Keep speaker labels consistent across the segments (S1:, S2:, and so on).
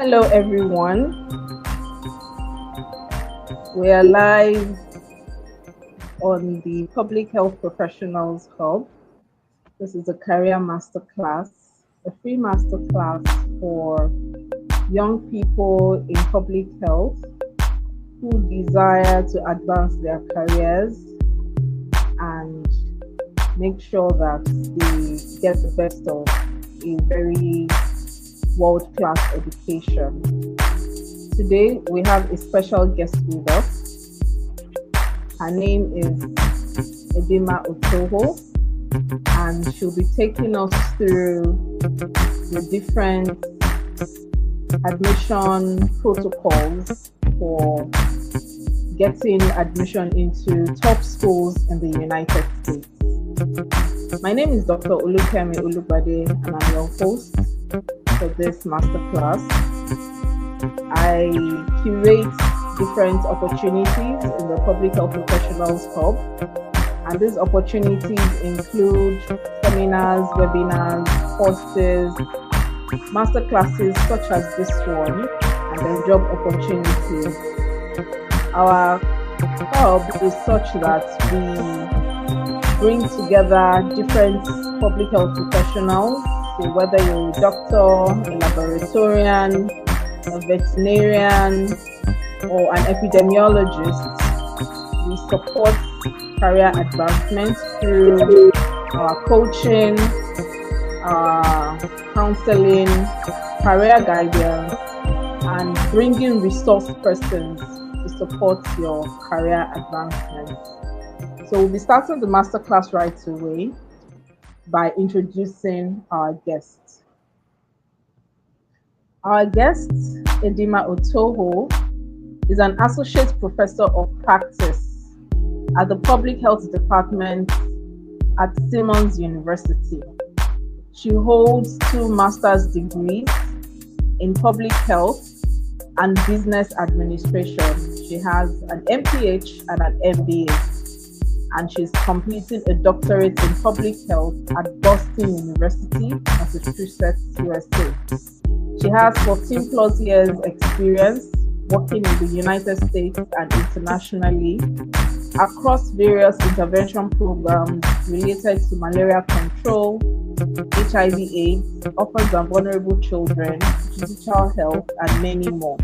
S1: Hello everyone, we are live on the Public Health Professionals Hub. This is a career masterclass, a free masterclass for young people in public health who desire to advance their careers and make sure that they get the best of a very world-class education. Today we have a special guest with us. Her name is Edima Otoho, and she'll be taking us through the different admission protocols for getting admission into top schools in the United States. My name is Dr. Olukemi Olubade, and I'm your host for this masterclass. I curate different opportunities in the Public Health Professionals Hub, and these opportunities include seminars, webinars, courses, masterclasses such as this one, and then job opportunities. Our hub is such that we bring together different public health professionals. So whether you're a doctor, a laboratorian, a veterinarian, or an epidemiologist, we support career advancement through our coaching, our counseling, career guidance, and bringing resource persons to support your career advancement. So we'll be starting the masterclass right away by introducing our guest. Our guest, Edima Otoho, is an associate professor of practice at the Public Health Department at Simmons University. She holds 2 master's degrees in public health and business administration. She has an MPH and an MBA. And she's completing a doctorate in public health at Boston University, Massachusetts, USA. She has 14 plus years experience working in the United States and internationally across various intervention programs related to malaria control, HIV/AIDS, orphans and vulnerable children, digital health, and many more.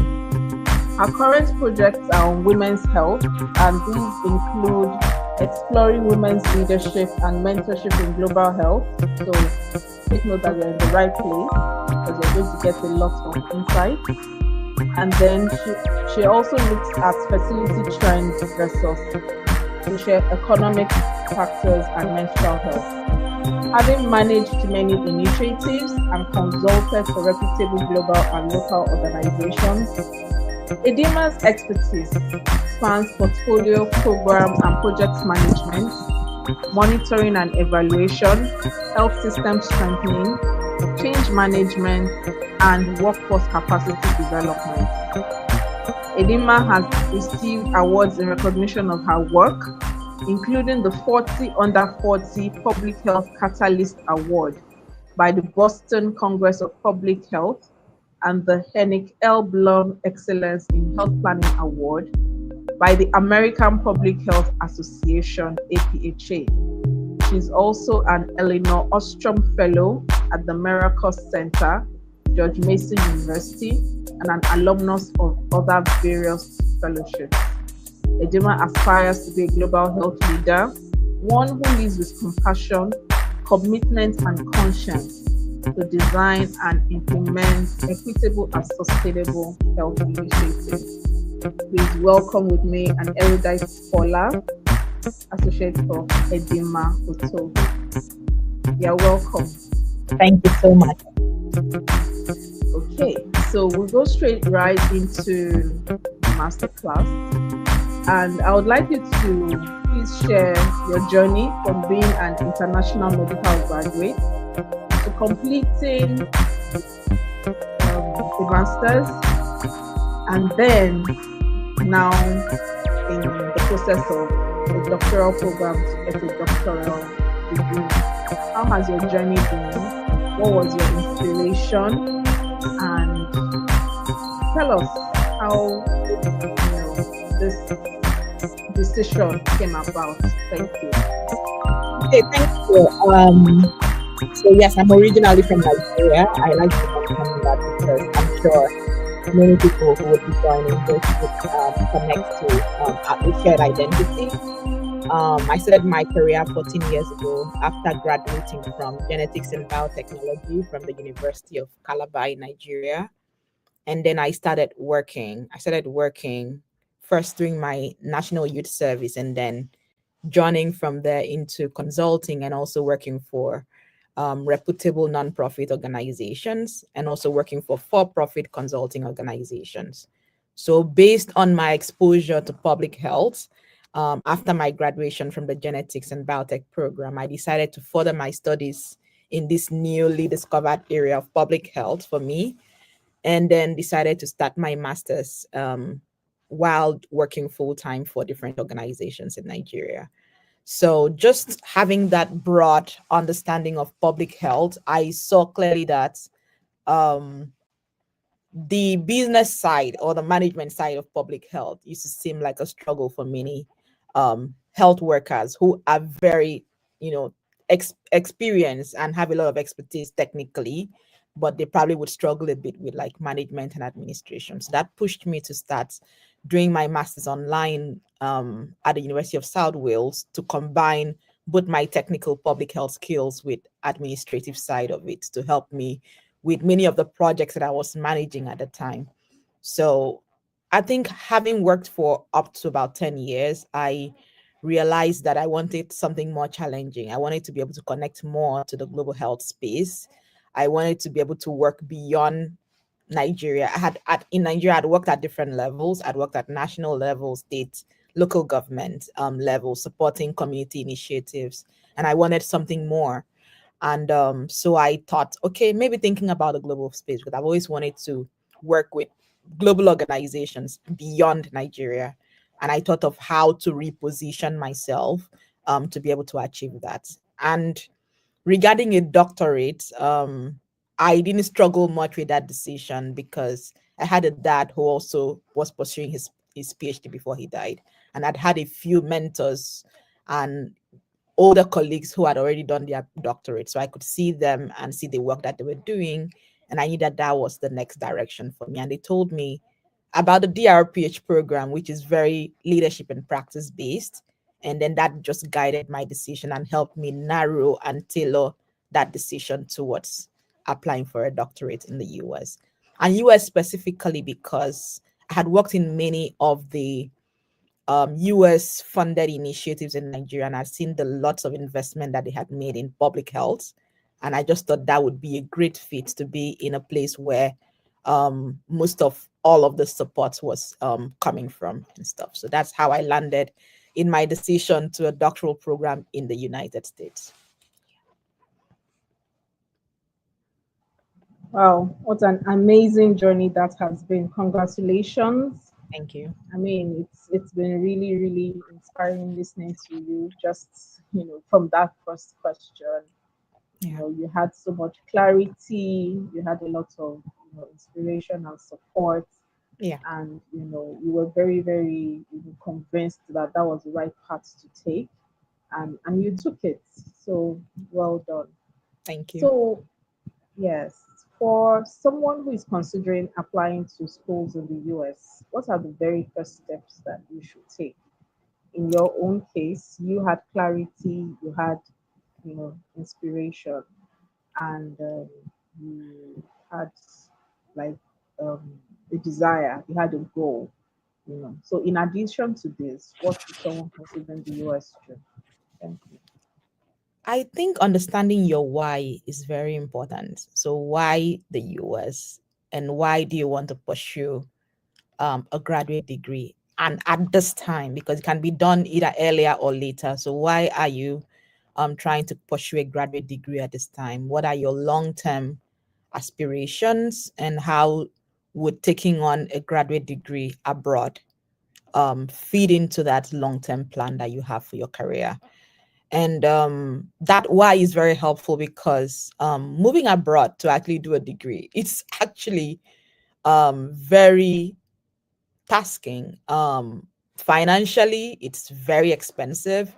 S1: Her current projects are on women's health, and these include exploring women's leadership and mentorship in global health. So take note that you're in the right place because you're going to get a lot of insight. And then she also looks at fertility trends versus socio-economic factors and menstrual health. Having managed many initiatives and consulted for reputable global and local organizations, Edima's expertise spans portfolio, program, and project management, monitoring and evaluation, health system strengthening, change management, and workforce capacity development. Edima has received awards in recognition of her work, including the 40 Under 40 Public Health Catalyst Award by the Boston Congress of Public Health and the Henrik L. Blum Excellence in Health Planning Award by the American Public Health Association, APHA. She's also an Elinor Ostrom Fellow at the Miracles Center George Mason University, and an alumnus of other various fellowships. Edema aspires to be a global health leader, one who lives with compassion, commitment, and conscience to design and implement equitable and sustainable health initiatives. Please welcome with me an erudite scholar, Associate Prof. Edema Oto. You're welcome.
S2: Thank you so much.
S1: Okay, so we'll go straight right into the masterclass. And I would like you to please share your journey from being an international medical graduate to completing a master's, and then now in the process of a doctoral program to get a doctoral degree. How has your journey been? What was your inspiration? And tell us how this decision came about. Thank you.
S2: Okay, thank you. So yes, I'm originally from Nigeria. I like to mention that because I'm sure many people who would be joining this would connect to a shared identity. I started my career 14 years ago after graduating from genetics and biotechnology from the University of Calabar in Nigeria. And then I started working. I started working first doing my national youth service and then joining from there into consulting and also working for reputable nonprofit organizations and also working for-profit consulting organizations. So based on my exposure to public health, after my graduation from the genetics and biotech program, I decided to further my studies in this newly discovered area of public health for me, and then decided to start my master's while working full-time for different organizations in Nigeria. So just having that broad understanding of public health, I saw clearly that um, the business side or the management side of public health used to seem like a struggle for many health workers who are very, experienced and have a lot of expertise technically, but they probably would struggle a bit with like management and administration. So that pushed me to start doing my master's online at the University of South Wales to combine both my technical public health skills with administrative side of it to help me with many of the projects that I was managing at the time. So I think having worked for up to about 10 years, I realized that I wanted something more challenging. I wanted to be able to connect more to the global health space. I wanted to be able to work beyond Nigeria. In Nigeria, I'd worked at different levels. I'd worked at national level, state, local government level, supporting community initiatives. And I wanted something more. And so I thought, okay, maybe thinking about the global space, because I've always wanted to work with global organizations beyond Nigeria. And I thought of how to reposition myself to be able to achieve that. And regarding a doctorate, I didn't struggle much with that decision because I had a dad who also was pursuing his PhD before he died. And I'd had a few mentors and older colleagues who had already done their doctorate. So I could see them and see the work that they were doing. And I knew that that was the next direction for me. And they told me about the DRPH program, which is very leadership and practice based. And then that just guided my decision and helped me narrow and tailor that decision towards applying for a doctorate in the US. And US specifically because I had worked in many of the US funded initiatives in Nigeria, and I've seen the lots of investment that they had made in public health. And I just thought that would be a great fit to be in a place where most of all of the support was coming from and stuff. So that's how I landed in my decision to a doctoral program in the United States.
S1: Wow, what an amazing journey that has been. Congratulations.
S2: Thank you.
S1: I mean, it's been really, really inspiring listening to you. Just from that first question, you had so much clarity. You had a lot of inspiration and support.
S2: Yeah.
S1: And you were very, very convinced that that was the right path to take, and you took it. So well done.
S2: Thank you.
S1: So yes, For someone who is considering applying to schools in the US, what are the very first steps that you should take? In your own case, you had clarity, you had, inspiration, and you had like a desire, you had a goal. So, in addition to this, what should someone considering the US do? Thank you.
S2: I think understanding your why is very important. So, why the US and why do you want to pursue a graduate degree? And at this time, because it can be done either earlier or later. So, why are you trying to pursue a graduate degree at this time? What are your long term aspirations, and how would taking on a graduate degree abroad feed into that long term plan that you have for your career? And that why is very helpful because moving abroad to actually do a degree, it's actually very tasking. Financially, it's very expensive.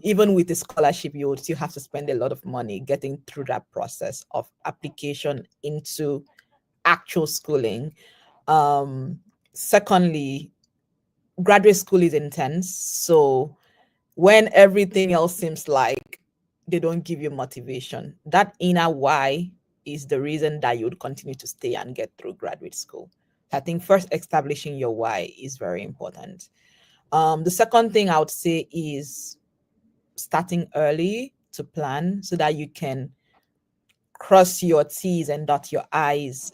S2: Even with the scholarship, you would still have to spend a lot of money getting through that process of application into actual schooling. Secondly, graduate school is intense. So when everything else seems like they don't give you motivation, that inner why is the reason that you would continue to stay and get through graduate school. I think first establishing your why is very important. The second thing I would say is starting early to plan so that you can cross your T's and dot your I's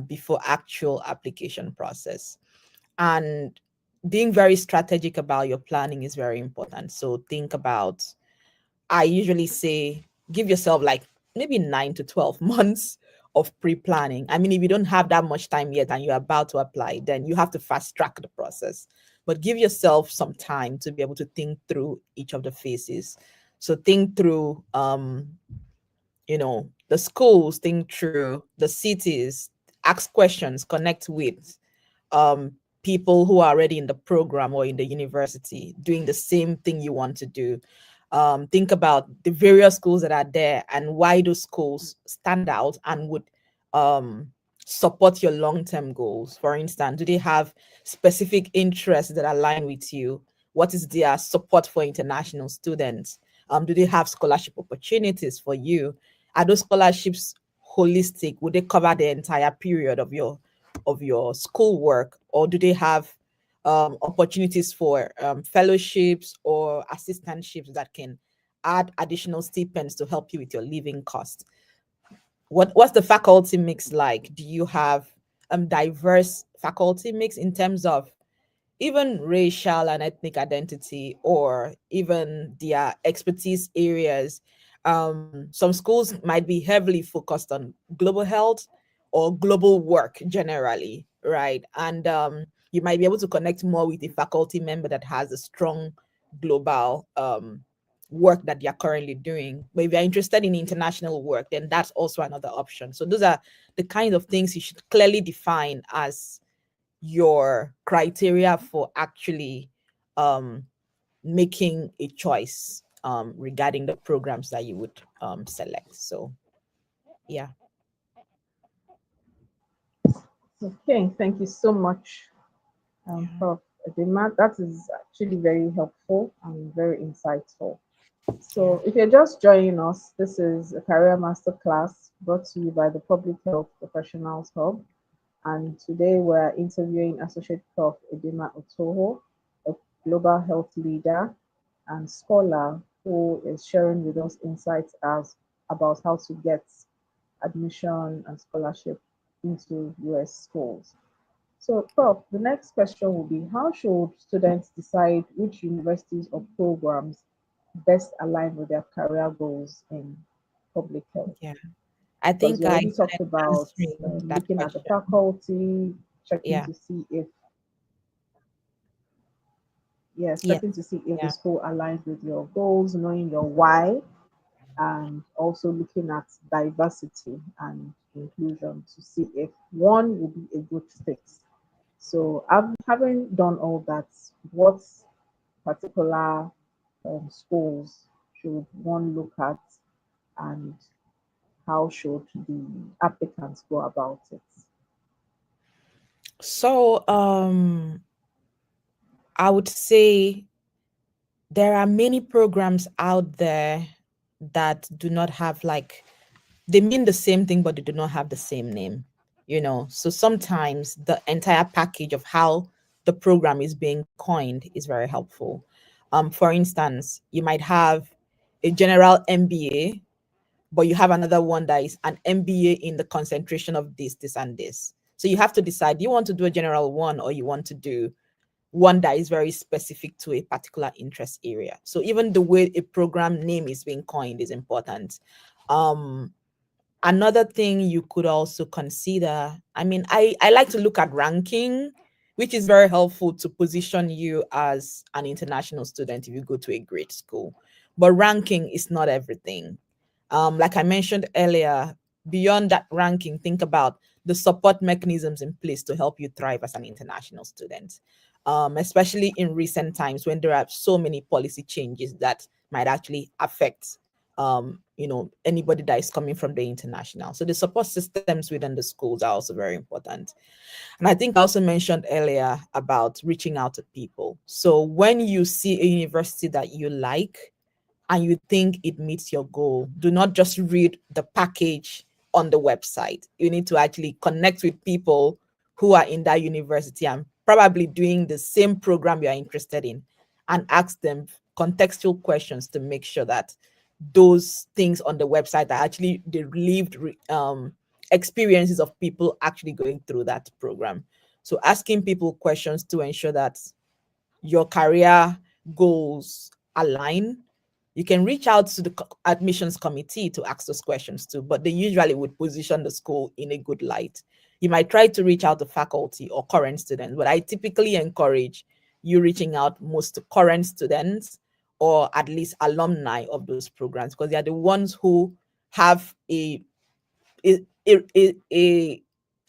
S2: before actual application process. And being very strategic about your planning is very important. So think about, I usually say, give yourself like maybe 9 to 12 months of pre-planning. I mean, if you don't have that much time yet and you're about to apply, then you have to fast track the process. But give yourself some time to be able to think through each of the phases. So think through the schools, think through the cities, ask questions, connect with um, people who are already in the program or in the university doing the same thing you want to do. Think about the various schools that are there and why those schools stand out and would um, support your long-term goals. For instance, do they have specific interests that align with you? What is their support for international students? Do they have scholarship opportunities for you? Are those scholarships holistic? Would they cover the entire period of your schoolwork, or do they have opportunities for fellowships or assistantships that can add additional stipends to help you with your living cost? What's the faculty mix like? Do you have diverse faculty mix in terms of even racial and ethnic identity, or even their expertise areas? Some schools might be heavily focused on global health or global work generally, right? And you might be able to connect more with a faculty member that has a strong global work that you're currently doing. But if you're interested in international work, then that's also another option. So those are the kind of things you should clearly define as your criteria for actually um, making a choice regarding the programs that you would select. So, yeah.
S1: Okay, thank you so much,
S2: Yeah.
S1: Prof. Edema. That is actually very helpful and very insightful.
S2: Yeah.
S1: So, if you're just joining us, this is a career masterclass brought to you by the Public Health Professionals Hub. And today we're interviewing Associate Prof. Edema Otoho, a global health leader and scholar who is sharing with us insights as about how to get admission and scholarship into US schools. So, Prof, the next question will be, how should students decide which universities or programs best align with their career goals in public health?
S2: Yeah. I
S1: Because
S2: think
S1: you
S2: I
S1: already talked
S2: started
S1: about
S2: answering that
S1: looking at the
S2: question.
S1: faculty, checking
S2: Yeah.
S1: to see if, yes,
S2: Yes.
S1: checking to see if the
S2: Yeah.
S1: school aligns with your goals, knowing your why, and also looking at diversity and inclusion to see if one will be a good fit. So, having done all that, what particular schools should one look at, and how should the applicants go about it?
S2: So I would say there are many programs out there that do not have like, they mean the same thing but they do not have the same name, so sometimes the entire package of how the program is being coined is very helpful. For instance, you might have a general MBA, but you have another one that is an MBA in the concentration of this and this. So you have to decide, do you want to do a general one, or you want to do one that is very specific to a particular interest area. So even the way a program name is being coined is important. um Another thing you could also consider, I mean, I like to look at ranking, which is very helpful to position you as an international student if you go to a great school. But ranking is not everything. Like I mentioned earlier, beyond that ranking, think about the support mechanisms in place to help you thrive as an international student, especially in recent times when there are so many policy changes that might actually affect anybody that is coming from the international. So the support systems within the schools are also very important. And I think I also mentioned earlier about reaching out to people. So when you see a university that you like and you think it meets your goal, do not just read the package on the website. You need to actually connect with people who are in that university and probably doing the same program you're interested in, and ask them contextual questions to make sure that those things on the website are actually the lived experiences of people actually going through that program. So asking people questions to ensure that your career goals align. You can reach out to the admissions committee to ask those questions too, but they usually would position the school in a good light. You might try to reach out to faculty or current students, but I typically encourage you reaching out most to current students or at least alumni of those programs, because they are the ones who have a, a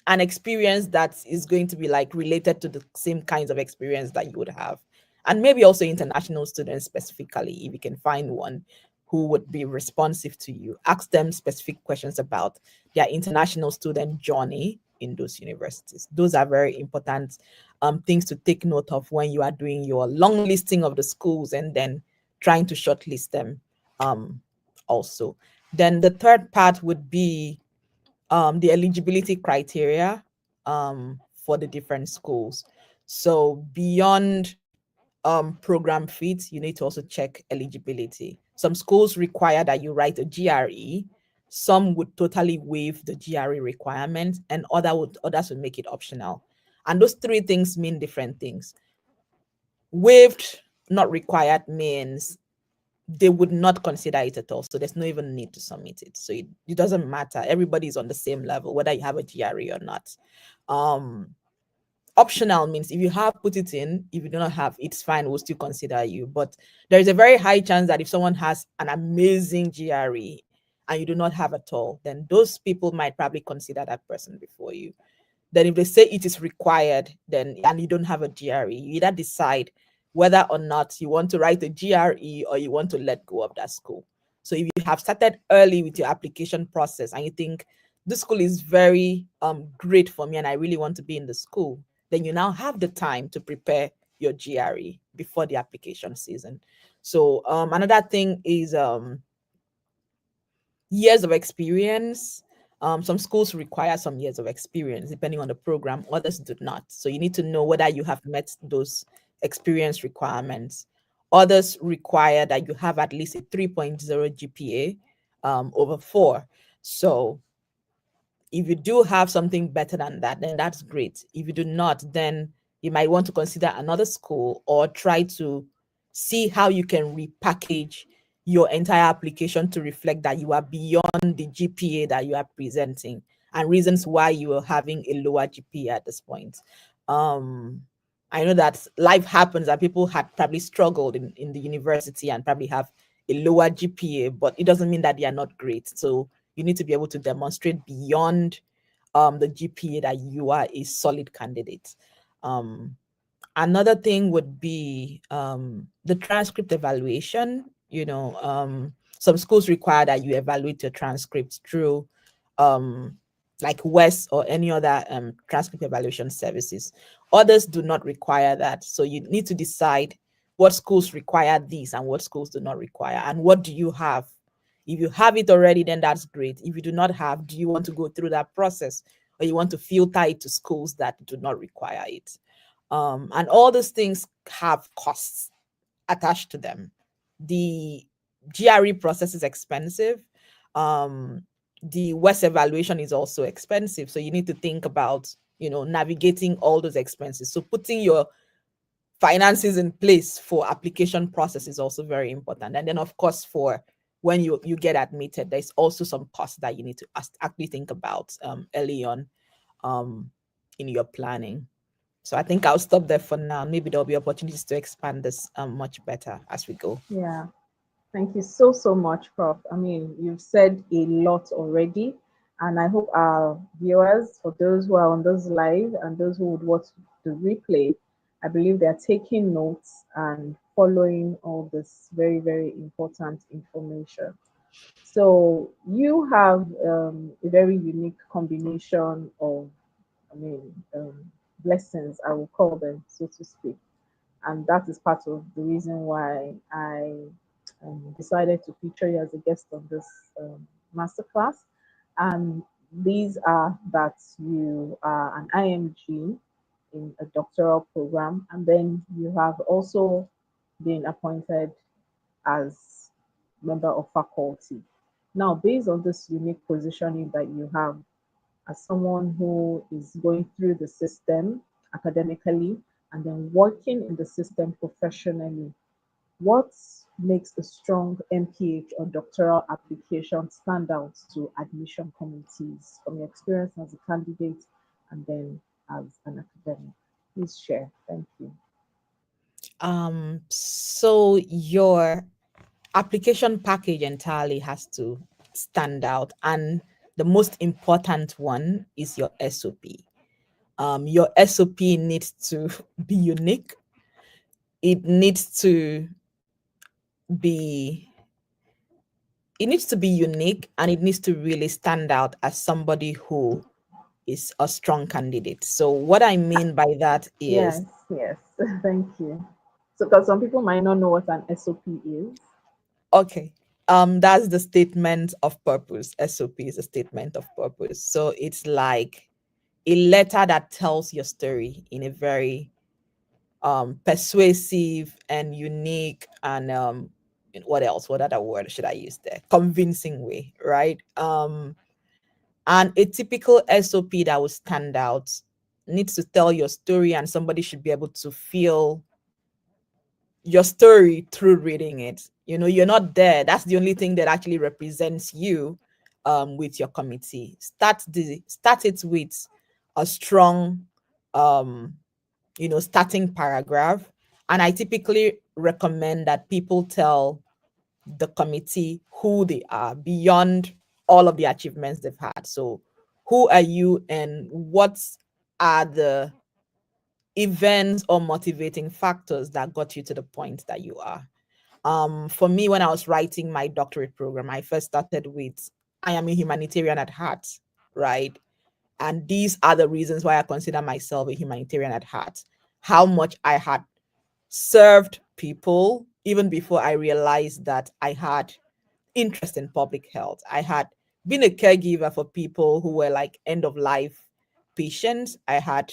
S2: an experience that is going to be like related to the same kinds of experience that you would have. And maybe also international students specifically, if you can find one who would be responsive to you, ask them specific questions about their international student journey in those universities. Those are very important things to take note of when you are doing your long listing of the schools and then trying to shortlist them also. Then the third part would be the eligibility criteria for the different schools. So beyond program fit, you need to also check eligibility. Some schools require that you write a GRE. Some would totally waive the GRE requirement, and others would make it optional. And those three things mean different things. Waived, not required, means they would not consider it at all. So there's no even need to submit it. So it doesn't matter. Everybody's on the same level, whether you have a GRE or not. Optional means if you have put it in, if you do not have, it's fine, we'll still consider you. But there is a very high chance that if someone has an amazing GRE and you do not have at all, then those people might probably consider that person before you. Then if they say it is required, then and you don't have a GRE, you either decide whether or not you want to write a GRE or you want to let go of that school. So if you have started early with your application process and you think this school is very great for me and I really want to be in the school, then you now have the time to prepare your GRE before the application season. So another thing is years of experience. Some schools require some years of experience depending on the program, others do not. So you need to know whether you have met those experience requirements. Others require that you have at least a 3.0 GPA over 4. So if you do have something better than that, then that's great. If you do not, then you might want to consider another school or try to see how you can repackage your entire application to reflect that you are beyond the GPA that you are presenting and reasons why you are having a lower GPA at this point. I know that life happens and people had probably struggled in the university and probably have a lower GPA, but it doesn't mean that they are not great. So you need to be able to demonstrate beyond the GPA that you are a solid candidate. Another thing would be the transcript evaluation. Some schools require that you evaluate your transcripts through um, like WES or any other transcript evaluation services. Others do not require that. So you need to decide what schools require these and what schools do not require, and what do you have. If you have it already, then that's great. If you do not have, do you want to go through that process, or you want to filter it to schools that do not require it? And all those things have costs attached to them. The GRE process is expensive. Um, the WES evaluation is also expensive. So you need to think about, navigating all those expenses. So putting your finances in place for application process is also very important. And then of course, for when you get admitted, there's also some costs that you need to actually think about early on in your planning. So I think I'll stop there for now. Maybe there'll be opportunities to expand this much better as we go.
S1: Yeah. Thank you so, so much, Prof. I mean, you've said a lot already, and I hope our viewers, for those who are on this live and those who would watch the replay, I believe they're taking notes and following all this very, very important information. So you have a very unique combination of, I mean, blessings, I will call them, so to speak, and that is part of the reason why I decided to feature you as a guest on this masterclass. And these are that you are an IMG in a doctoral program, and then you have also been appointed as member of faculty. Now, based on this unique positioning that you have, as someone who is going through the system academically and then working in the system professionally, what makes a strong MPH or doctoral application stand out to admission committees from your experience as a candidate and then as an academic? Please share. Thank you.
S2: So your application package entirely has to stand out, and the most important one is your SOP. Your SOP needs to be unique. It needs to be unique, and it needs to really stand out as somebody who is a strong candidate. So what I mean by that is,
S1: Yes, yes. Thank you. So, because some people might not know what an SOP is.
S2: okay, that's the statement of purpose. SOP is a statement of purpose. So it's like a letter that tells your story in a very persuasive and unique and what else? What other word should I use there? Convincing way, right? And a typical SOP that will stand out needs to tell your story, and somebody should be able to feel your story through reading it. You're not there. That's the only thing that actually represents you with your committee. Start it with a strong starting paragraph. And I typically recommend that people tell the committee who they are beyond all of the achievements they've had. So who are you, and what are the events or motivating factors that got you to the point that you are? For me, when I was writing my doctorate program, I first started with, I am a humanitarian at heart, right? And these are the reasons why I consider myself a humanitarian at heart. How much I had served people even before I realized that I had interest in public health. I had been a caregiver for people who were like end of life patients. I had,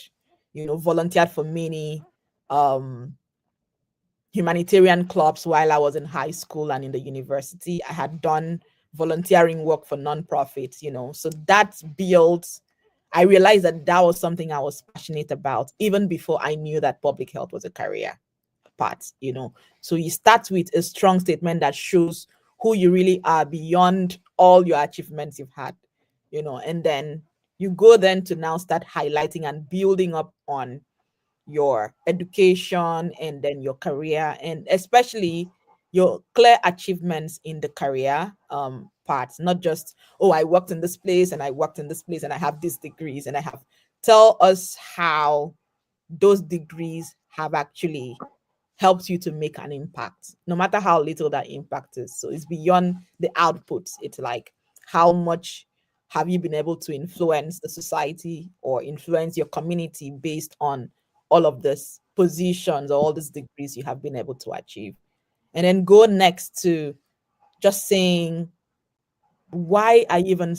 S2: volunteered for many um, humanitarian clubs while I was in high school and in the university. I had done volunteering work for nonprofits, so that builds. I realized that that was something I was passionate about even before I knew that public health was a career part. So you start with a strong statement that shows who you really are beyond all your achievements you've had, and then you go then to now start highlighting and building up on your education and then your career, and especially your clear achievements in the career part, not just, oh, I worked in this place and I worked in this place and I have these degrees and I have. Tell us how those degrees have actually helps you to make an impact, no matter how little that impact is. So it's beyond the outputs. It's like how much have you been able to influence the society or influence your community based on all of this positions or all these degrees you have been able to achieve? And then go next to just saying, why are you even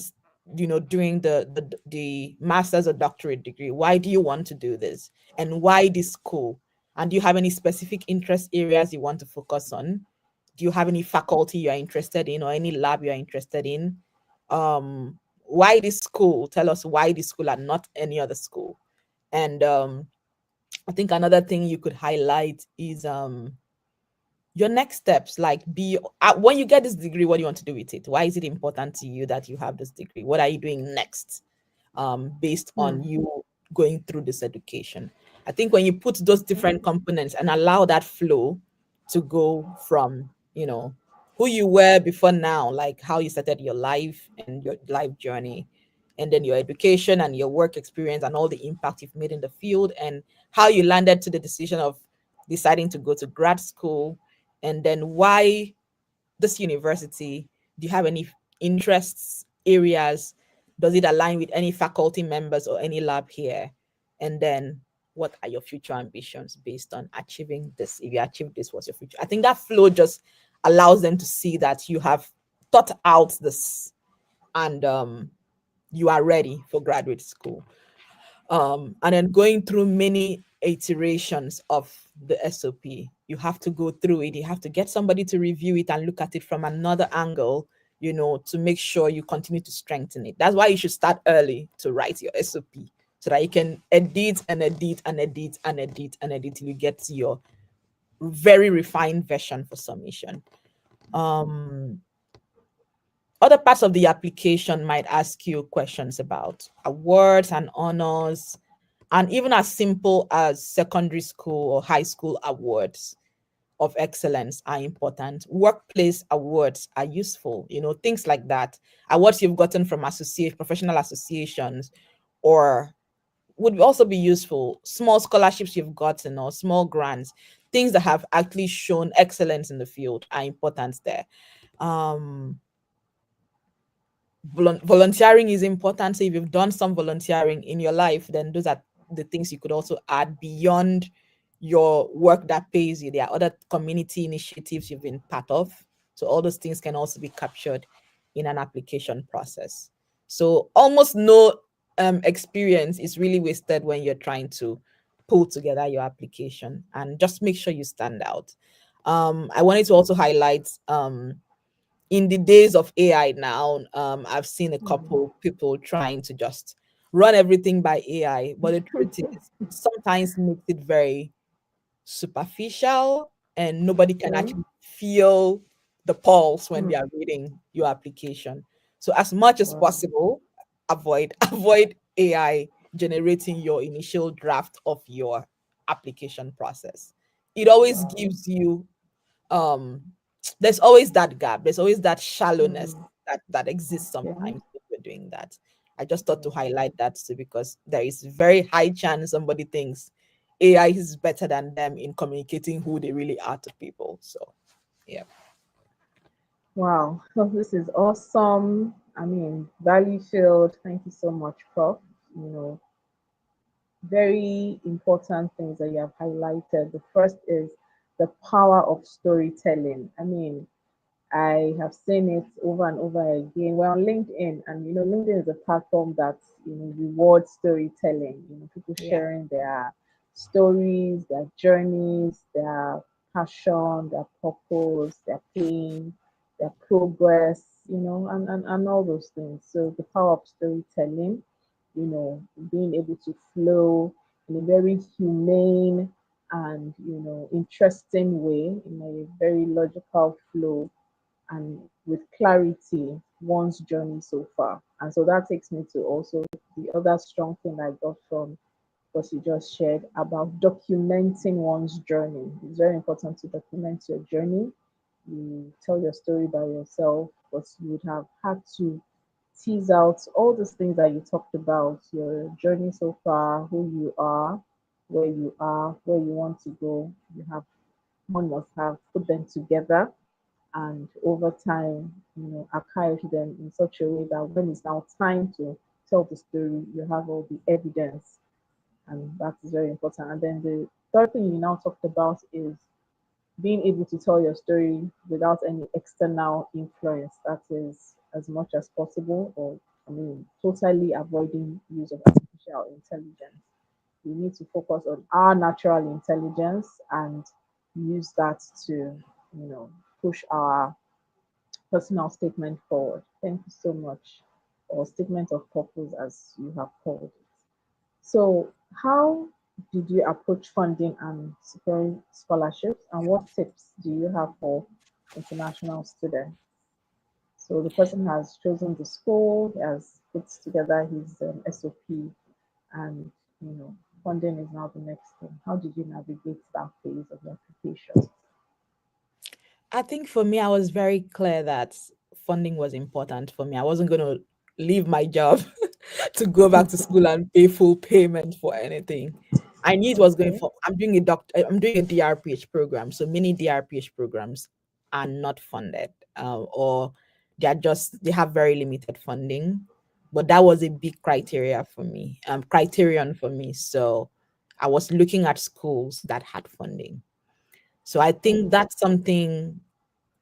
S2: doing the master's or doctorate degree? Why do you want to do this, and why this school? And do you have any specific interest areas you want to focus on? Do you have any faculty you're interested in, or any lab you're interested in? Why this school? Tell us why this school and not any other school. And I think another thing you could highlight is your next steps. Like, be when you get this degree, what do you want to do with it? Why is it important to you that you have this degree? What are you doing next, based on you going through this education? I think when you put those different components and allow that flow to go from who you were before now, like how you started your life and your life journey, and then your education and your work experience and all the impact you've made in the field, and how you landed to the decision of deciding to go to grad school, and then why this university. Do you have any interests areas? Does it align with any faculty members or any lab here? And then what are your future ambitions based on achieving this? If you achieve this, what's your future? I think that flow just allows them to see that you have thought out this, and you are ready for graduate school. And then going through many iterations of the SOP. You have to go through it. You have to get somebody to review it and look at it from another angle, to make sure you continue to strengthen it. That's why you should start early to write your SOP, so that you can edit and edit and edit and edit and edit till you get to your very refined version for submission. Other parts of the application might ask you questions about awards and honors, and even as simple as secondary school or high school awards of excellence are important. Workplace awards are useful, things like that. Awards you've gotten from professional associations, or would also be useful. Small scholarships you've gotten or small grants, things that have actually shown excellence in the field are important there. Volunteering is important. So if you've done some volunteering in your life, then those are the things you could also add beyond your work that pays you. There are other community initiatives you've been part of. So all those things can also be captured in an application process. So almost no experience is really wasted when you're trying to pull together your application, and just make sure you stand out. I wanted to also highlight in the days of AI now, I've seen a couple people trying to just run everything by AI, but the truth is, it sometimes makes it very superficial, and nobody can actually feel the pulse when they are reading your application. So, as much as possible, avoid AI generating your initial draft of your application process. It always gives you um there's always that gap, there's always that shallowness that exists sometimes when we're doing that. I just thought to highlight that too, because there is very high chance somebody thinks AI is better than them in communicating who they really are to people. So yeah.
S1: Wow, so this is awesome. I mean, value filled. Thank you so much, Prof. You know, very important things that you have highlighted. The first is the power of storytelling. I mean, I have seen it over and over again. We're on LinkedIn, and LinkedIn is a platform that rewards storytelling. People
S2: Yeah.
S1: sharing their stories, their journeys, their passion, their purpose, their pain, their progress. And all those things. So the power of storytelling, being able to flow in a very humane and interesting way, in a very logical flow, and with clarity one's journey so far. And so that takes me to also the other strong thing I got from what you just shared about documenting one's journey. It's very important to document your journey. You tell your story by yourself, but you would have had to tease out all those things that you talked about, your journey so far, who you are, where you want to go. You have One must have put them together and over time, archive them in such a way that when it's now time to tell the story, you have all the evidence, and that is very important. And then the third thing you now talked about is being able to tell your story without any external influence. That is as much as possible, or totally avoiding use of artificial intelligence. We need to focus on our natural intelligence and use that to, push our personal statement forward. Thank you so much, or statement of purpose, as you have called it. So, how did you approach funding and securing scholarships, and what tips do you have for international students? So, the person has chosen the school, he has put together his SOP, and funding is now the next thing. How did you navigate that phase of the application?
S2: I think for me, I was very clear that funding was important for me. I wasn't going to leave my job to go back to school and pay full payment for anything. I knew it was going
S1: Okay.
S2: for. I'm doing a DRPH program. So many DRPH programs are not funded, or they have very limited funding. But that was a big criterion for me. So I was looking at schools that had funding. So I think
S1: Mm,
S2: that's something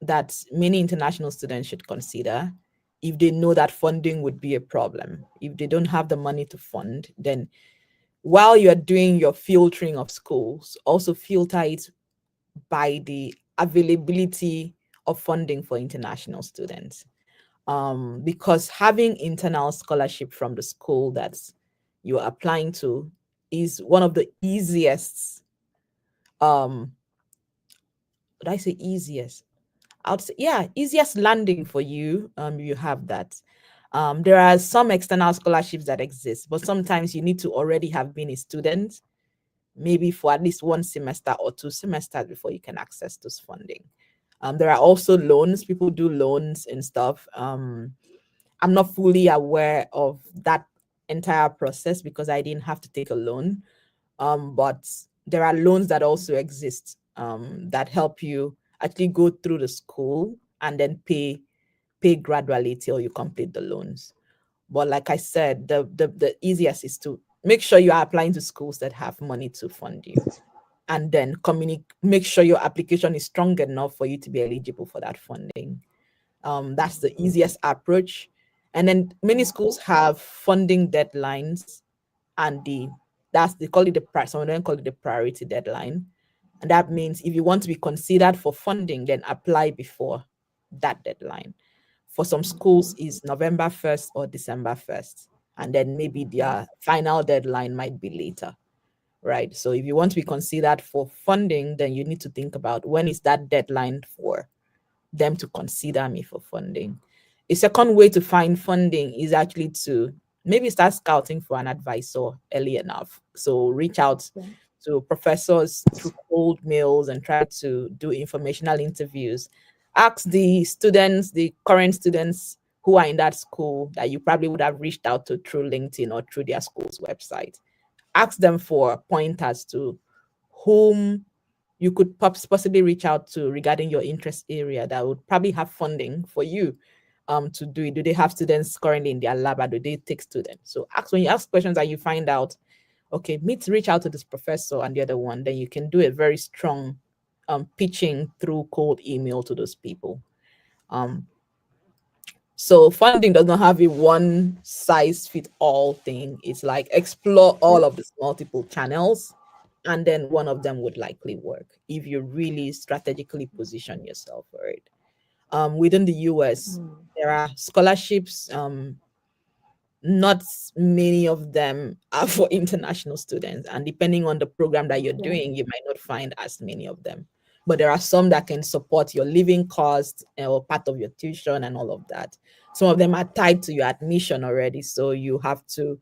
S2: that many international students should consider if they know that funding would be a problem. If they don't have the money to fund, then while you're doing your filtering of schools, also filter it by the availability of funding for international students. Because having internal scholarship from the school that you're applying to is one of the easiest, um, would I say easiest? I'd say, yeah, easiest landing for you. You have that. There are some external scholarships that exist, but sometimes you need to already have been a student, maybe for at least one semester or two semesters before you can access this funding. There are also loans. People do loans and stuff. I'm not fully aware of that entire process because I didn't have to take a loan. But there are loans that also exist, that help you actually go through the school and then pay gradually till you complete the loans. But like I said, the easiest is to make sure you are applying to schools that have money to fund you, and then make sure your application is strong enough for you to be eligible for that funding. That's the easiest approach. And then many schools have funding deadlines, and they call it some of them call it the priority deadline. And that means if you want to be considered for funding, then apply before that deadline. For some schools is November 1st or December 1st. And then maybe their final deadline might be later. Right. So if you want to be considered for funding, then you need to think about when is that deadline for them to consider me for funding. A second way to find funding is actually to maybe start scouting for an advisor early enough. So reach out
S1: okay.
S2: to professors through cold mails and try to do informational interviews. Ask the students, the current students who are in that school that you probably would have reached out to through LinkedIn or through their school's website. Ask them for pointers to whom you could possibly reach out to regarding your interest area that would probably have funding for you, to do it. Do they have students currently in their lab, or do they take students? So when you ask questions and you find out, okay, reach out to this professor and the other one, then you can do a very strong pitching through cold email to those people. Um, so funding does not have a one size fit all thing. It's like explore all of these multiple channels, and then one of them would likely work if you really strategically position yourself for it. Within the US,
S1: Mm,
S2: there are scholarships. Not many of them are for international students, and depending on the program that you're
S1: okay.
S2: doing, you might not find as many of them. But there are some that can support your living cost, or part of your tuition and all of that. Some of them are tied to your admission already, so you have to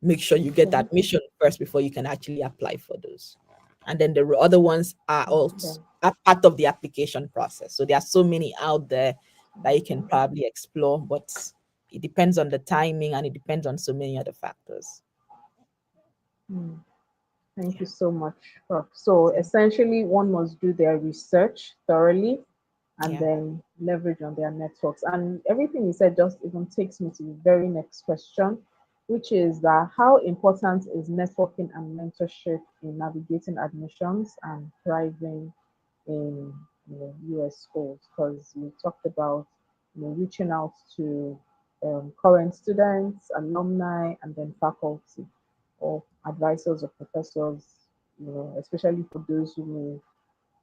S2: make sure you get
S1: Okay.
S2: admission first before you can actually apply for those. And then the other ones are
S1: Okay.
S2: also are part of the application process. So there are so many out there that you can probably explore, but it depends on the timing and it depends on so many other factors.
S1: Mm. Thank
S2: Yeah.
S1: you so much, Prof. So essentially, one must do their research thoroughly and
S2: Yeah.
S1: then leverage on their networks. And everything you said just even takes me to the very next question, which is that how important is networking and mentorship in navigating admissions and thriving in US schools? Because we talked about reaching out to current students, alumni, and then faculty or advisors or professors, especially for those who may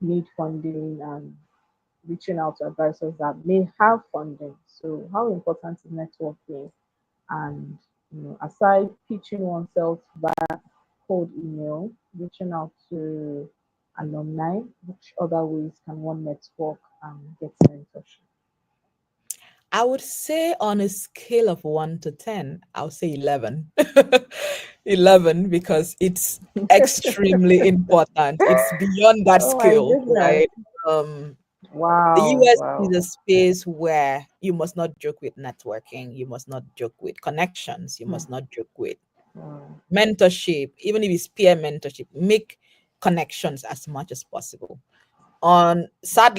S1: need funding and reaching out to advisors that may have funding. So, how important is networking? And aside pitching oneself via cold email, reaching out to alumni, which other ways can one network and get mentorship?
S2: I would say on a scale of 1 to 10, I'll say 11. 11 because it's extremely important. It's beyond that
S1: Oh my
S2: skill,
S1: goodness.
S2: right? Um, the
S1: Wow,
S2: US is
S1: wow.
S2: a space where you must not joke with networking, you must not joke with connections, you
S1: Hmm.
S2: must not joke with
S1: Wow.
S2: mentorship, even if it's peer mentorship. Make connections as much as possible. On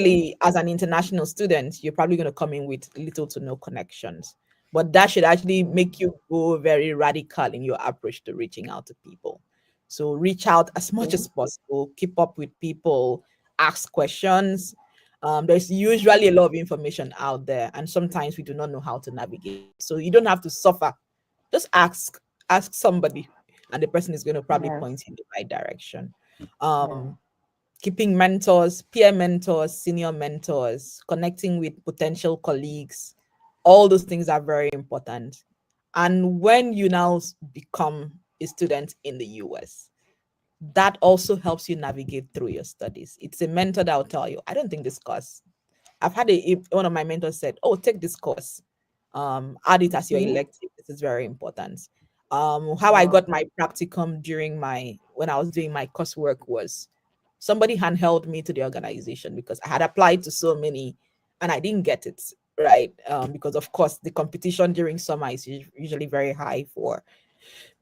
S1: Okay.
S2: sadly, as an international student, you're probably going to come in with little to no connections, but that should actually
S1: Hmm.
S2: make you go very radical in your approach to reaching out to people. So reach out as much
S1: Okay.
S2: as possible, keep up with people, ask questions. There's usually a lot of information out there, and sometimes we do not know how to navigate, so you don't have to suffer. Just ask somebody, and the person is going to probably
S1: Yes.
S2: point you in the right direction.
S1: Yeah.
S2: um Keeping mentors, peer mentors, senior mentors, connecting with potential colleagues, all those things are very important. And when you now become a student in the US, that also helps you navigate through your studies. It's a mentor that will tell you, I don't think this course. I've had one of my mentors said, "Oh, take this course, add it as your
S1: Okay.
S2: elective. This is very important." How I
S1: Wow.
S2: got my practicum during my when I was doing my coursework was somebody handheld me to the organization because I had applied to so many and I didn't get it right. Because of course the competition during summer is usually very high for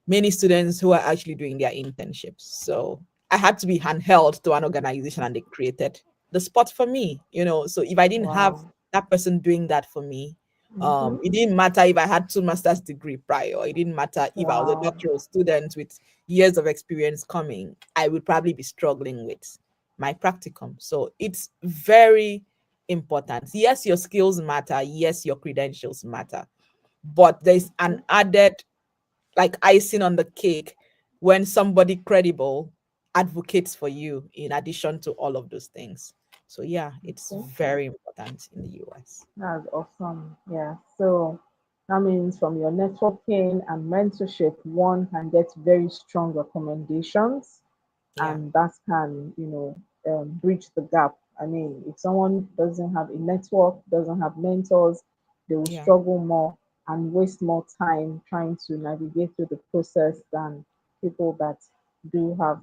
S2: many students who are actually doing their internships. So I had to be handheld to an organization and they created the spot for me, So if I didn't have
S1: Wow.
S2: that person doing that for me,
S1: Mm-hmm.
S2: it didn't matter if I had two master's degree prior. It didn't matter if I was a
S1: Wow.
S2: doctoral student with years of experience coming. I would probably be struggling with my practicum. So it's very important. Yes, your skills matter. Yes, your credentials matter. But there's an
S1: Okay.
S2: added like icing on the cake when somebody credible advocates for you in addition to all of those things. So yeah, it's
S1: Okay.
S2: very important in the US.
S1: That's awesome. Yeah. So that means from your networking and mentorship, one can get very strong recommendations,
S2: Yeah,
S1: and that can, bridge the gap. I mean, if someone doesn't have a network, doesn't have mentors, they will
S2: yeah,
S1: struggle more and waste more time trying to navigate through the process than people that do have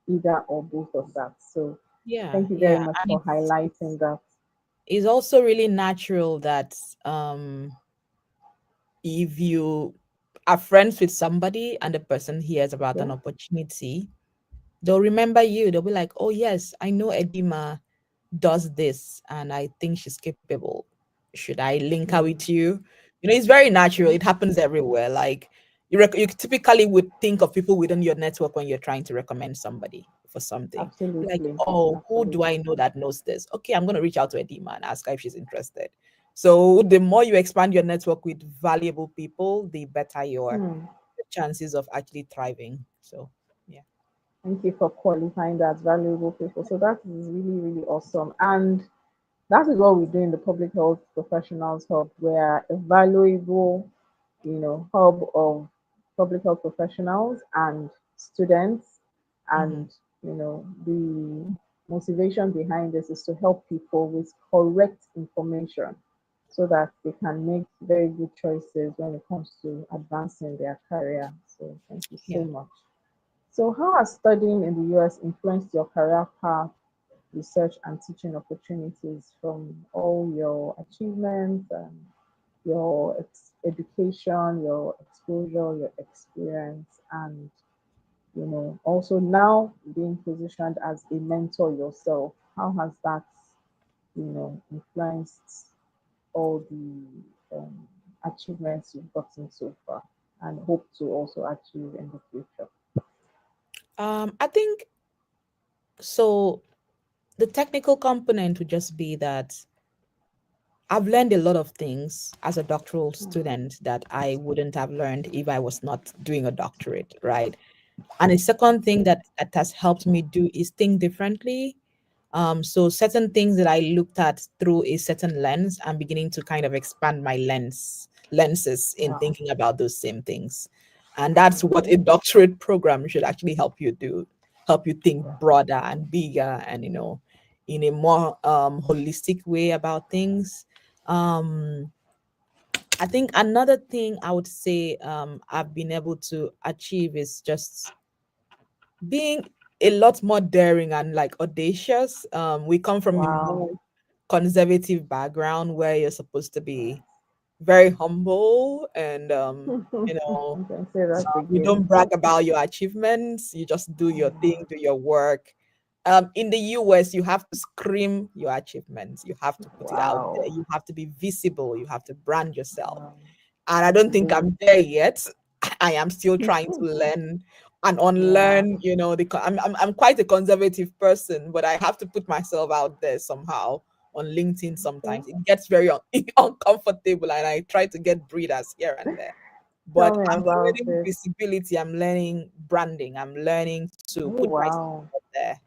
S1: either or both of that. So
S2: yeah,
S1: thank you very
S2: yeah.
S1: much
S2: And
S1: for
S2: it's
S1: highlighting that.
S2: it's also really natural that if you are friends with somebody and the person hears about
S1: Okay.
S2: an opportunity, they'll remember you. They'll be like, "Oh yes, I know Edima does this and I think she's capable. Should I link her
S1: Mm,
S2: with you?" It's very natural.
S1: okay.
S2: It happens everywhere. Like you typically would think of people within your network when you're trying to recommend somebody for something. Like,
S1: Absolutely.
S2: oh, who do I
S1: Absolutely.
S2: know that knows this? Okay, I'm going to reach out to Edima and ask her if she's interested. So the more you expand your network with valuable people, the better your
S1: Hmm.
S2: chances of actually thriving. So yeah,
S1: Thank you for qualifying that valuable people. So that is really, really awesome. And that is what we do in the Public Health Professionals Hub. We're a valuable, hub of public health professionals and students.
S2: hmm,
S1: And, the motivation behind this is to help people with correct information so that they can make very good choices when it comes to advancing their career. So thank you so
S2: yeah.
S1: much. So, how has studying in the US influenced your career path, research, and teaching opportunities from all your achievements and your education, your exposure, your experience, and also now being positioned as a mentor yourself? How has that influenced all the achievements you've gotten so far and hope to also achieve in the future?
S2: I think so. The technical component would just be that I've learned a lot of things as a doctoral
S1: Mm.
S2: student that I wouldn't have learned if I was not doing a doctorate, right? And a second thing that has helped me do is think differently. So certain things that I looked at through a certain lens, I'm beginning to kind of expand my lenses in
S1: Wow.
S2: thinking about those same things. And that's what
S1: Okay.
S2: a doctorate program should actually help you do, help you think
S1: Yeah.
S2: broader and bigger and in a more holistic way about things. Um, I think another thing I would say I've been able to achieve is just being a lot more daring and like audacious. We come from a
S1: Wow.
S2: more conservative background where you're supposed to be very humble and
S1: You can say that's a
S2: you
S1: gift.
S2: don't brag about your achievements, you just do your thing,
S1: Mm.
S2: do your work. In the US, you have to scream your achievements, you have to put it out there,
S1: Wow.
S2: you have to be visible, you have to brand yourself.
S1: Wow.
S2: And I
S1: That's
S2: don't think
S1: big.
S2: I'm there yet. I am still trying to learn and
S1: Yeah.
S2: unlearn. I'm quite a conservative person, but I have to put myself out there somehow on LinkedIn.
S1: Okay.
S2: Sometimes it gets very uncomfortable, and I try to get breathers here and there.
S1: Tell
S2: But
S1: me
S2: I'm
S1: about
S2: learning
S1: it.
S2: visibility. I'm learning branding. I'm learning to
S1: Oh,
S2: put myself
S1: wow.
S2: out there.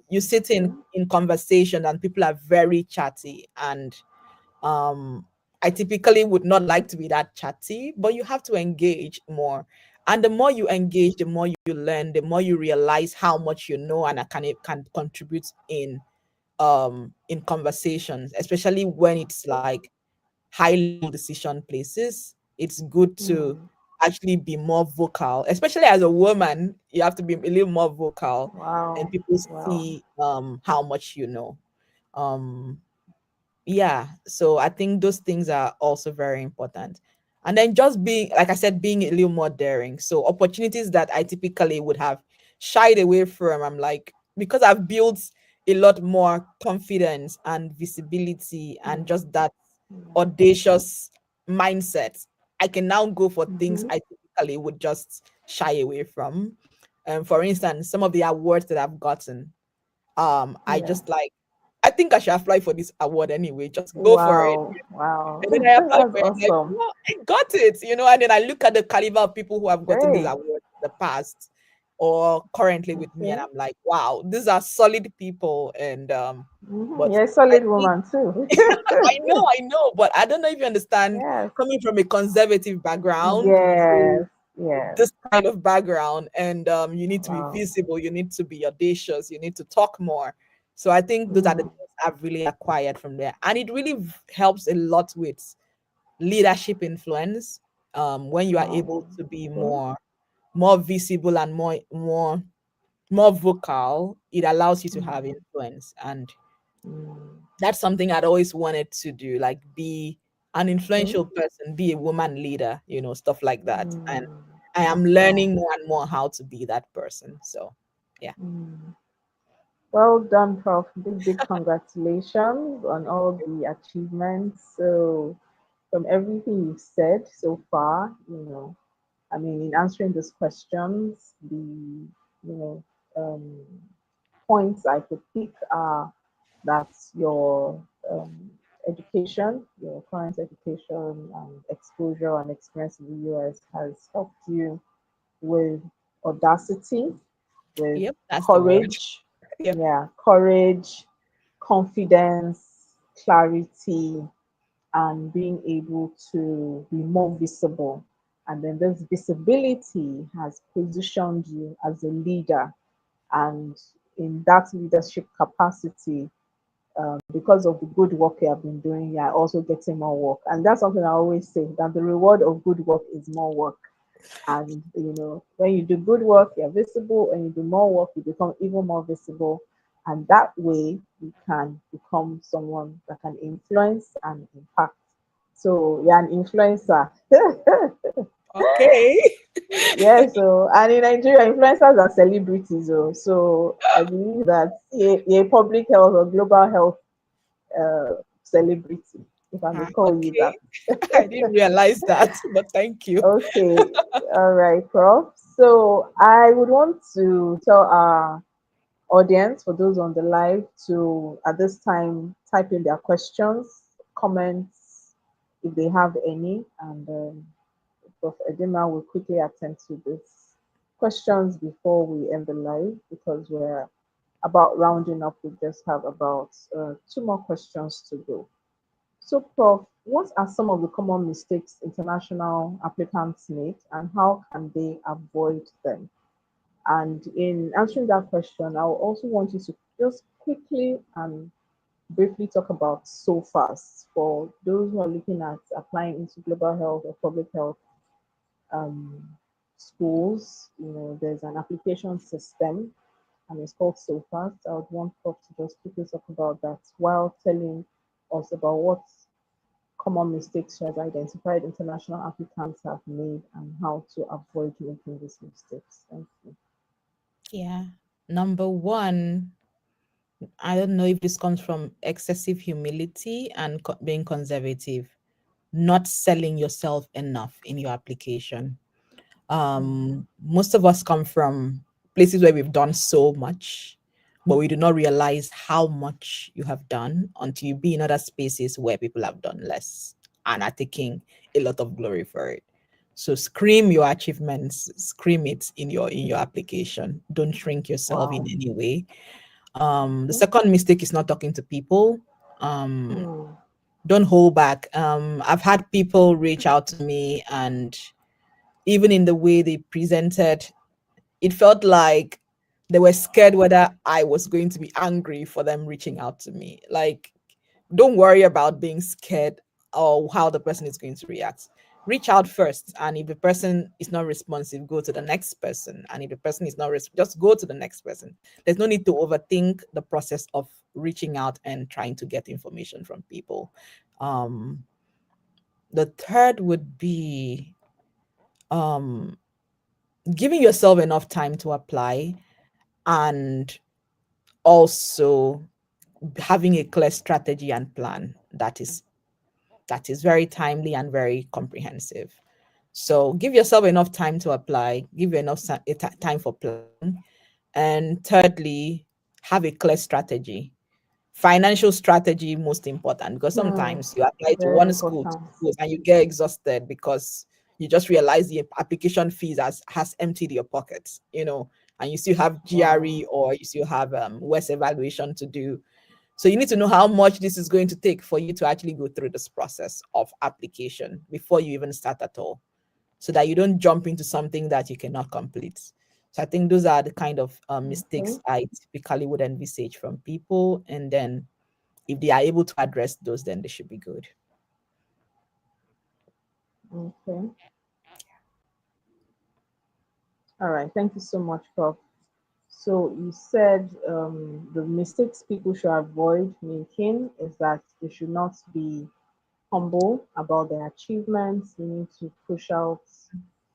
S2: You sit
S1: Okay.
S2: in conversation, and people are very chatty, and um I typically would not like to be that chatty, but you have to engage more. And the more you engage, the more you learn, the more you realize how much you know and can contribute in conversations, especially when it's like high level decision places. It's good to
S1: Hmm.
S2: actually be more vocal, especially as a woman. You have to be a little more vocal, and
S1: Wow.
S2: people
S1: Wow.
S2: see how much you know. Um yeah, so I think those things are also very important. And then just being, like I said, being a little more daring. So opportunities that I typically would have shied away from, I'm like, because I've built a lot more confidence and visibility and
S1: Hmm.
S2: just that
S1: Hmm.
S2: audacious mindset, I can now go for things
S1: Mm-hmm.
S2: I typically would just shy away from. For instance, some of the awards that I've gotten, I
S1: Yeah.
S2: just like, I think I should apply for this award anyway. Just go for it.
S1: Wow. Wow.
S2: And then I apply
S1: That's
S2: for it, like,
S1: awesome.
S2: well, I got it. And then I look at the caliber of people who have gotten those
S1: Great.
S2: awards in the past or currently with me, and
S1: Okay.
S2: I'm like, wow, these are solid people. And
S1: Mm-hmm.
S2: but
S1: You're a
S2: I
S1: solid
S2: think
S1: woman too.
S2: I know, but I don't know if you understand,
S1: Yes.
S2: coming from a conservative background to
S1: Yes. Yes.
S2: this kind of background, and you need to be
S1: Wow.
S2: visible, you need to be audacious, you need to talk more. So I think those are the
S1: Mm.
S2: things I've really acquired from there, and it really helps a lot with leadership influence. When you are
S1: Wow.
S2: able to be
S1: Okay.
S2: more visible and more vocal, it allows you to have
S1: Mm.
S2: influence. And
S1: Mm.
S2: that's something I'd always wanted to do, like be an
S1: Okay.
S2: influential person, be a woman leader, stuff like that. And
S1: Mm.
S2: I am
S1: Awesome.
S2: learning more and more how to be that person. So, yeah.
S1: Mm. Well done, Prof. Big, big congratulations on all the achievements. So, from everything you've said so far, I mean, in answering these questions, you know, um, points I could pick are that your education, your current education and exposure and experience in the US has helped you with audacity, with
S2: Yep, that's the word.
S1: courage,
S2: Yep.
S1: yeah, courage, confidence, clarity, and being able to be more visible. And then this visibility has positioned you as a leader. And in that leadership capacity, because of the good work you have been doing, you're also getting more work. And that's something I always say, that the reward of good work is more work. And when you do good work, you're visible. When you do more work, you become even more visible. And that way you can become someone that can influence and impact. So you're an influencer.
S2: Okay.
S1: Yeah, so and in Nigeria, influencers are celebrities. So I believe that a public health or global health celebrity, if I may call you
S2: Okay.
S1: that.
S2: I didn't realize that, but thank you.
S1: Okay, all right, Prof. So I would want to tell our audience, for those on the live, to at this time type in their questions, comments, if they have any, and Prof. Edema will quickly attend to these questions before we end the live because we're about rounding up. We just have about two more questions to go. So, Prof, what are some of the common mistakes international applicants make and how can they avoid them? And in answering that question, I also want you to just quickly and briefly talk about SOFAs for those who are looking at applying into global health or public health um, schools. There's an application system and it's called SOFAs. I would want Prof to just quickly talk about that while telling us about what common mistakes she has identified international applicants have made and how to avoid making these mistakes. Thank you.
S2: Yeah. Number one, I don't know if this comes from excessive humility and being conservative, not selling yourself enough in your application. Most of us come from places where we've done so much, but we do not realize how much you have done until you be in other spaces where people have done less and are taking a lot of glory for it. So scream your achievements, scream it in your application. Don't shrink yourself in
S1: Wow.
S2: any way. The
S1: Okay.
S2: second mistake is not talking to people. Um,
S1: Hmm.
S2: don't hold back. I've had people reach out to me, and even in the way they presented, it felt like they were scared whether I was going to be angry for them reaching out to me. Like, don't worry about being scared or how the person is going to react. Reach out first, and if the person is not responsive, go to the next person. And if the person is not just go to the next person. There's no need to overthink the process of reaching out and trying to get information from people. Um, the third would be um, giving yourself enough time to apply, and also having a clear strategy and plan that is very timely and very comprehensive. So give yourself enough time to apply, give you enough time for planning. And thirdly, have a clear strategy. Financial strategy most important, because
S1: Hmm.
S2: sometimes you apply to
S1: Very
S2: one school, two
S1: important.
S2: schools, and you get exhausted because you just realize the application fees has emptied your pockets, and you still have
S1: Wow.
S2: GRE or you still have West evaluation to do. So you need to know how much this is going to take for you to actually go through this process of application before you even start at all, so that you don't jump into something that you cannot complete. So I think those are the kind of
S1: Okay.
S2: mistakes I typically would envisage from people. And then if they are able to address those, then they should be good.
S1: Okay. All right. Thank you so much, Prof. So you said the mistakes people should avoid making is that they should not be humble about their achievements. They need to push out